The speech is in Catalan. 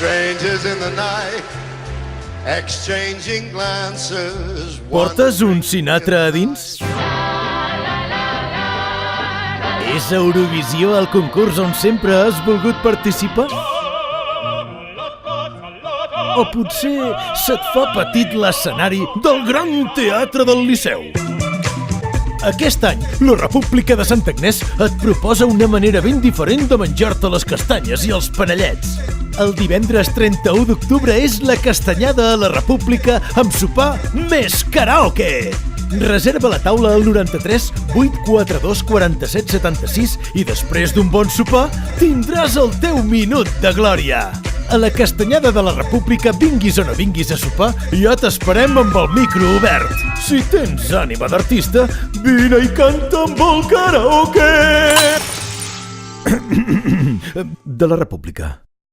Strangers in the night, exchanging glances. Portes un Sinatra a dins? És Eurovisió el concurs on sempre has volgut participar? O potser se't fa petit l'escenari del Gran Teatre del Liceu? Aquest any, la República de Santa Agnès et proposa una manera ben diferent de menjar-te les castanyes i els panellets. El divendres 31 d'octubre és la castanyada a la República amb sopar més karaoke. Reserva la taula al 93 842 47 76 i després d'un bon sopar tindràs el teu minut de glòria. A la castanyada de la República, vinguis o no vinguis a sopar, ja t'esperem amb el micro obert. Si tens ànima d'artista, vine i canta amb el karaoke de la República.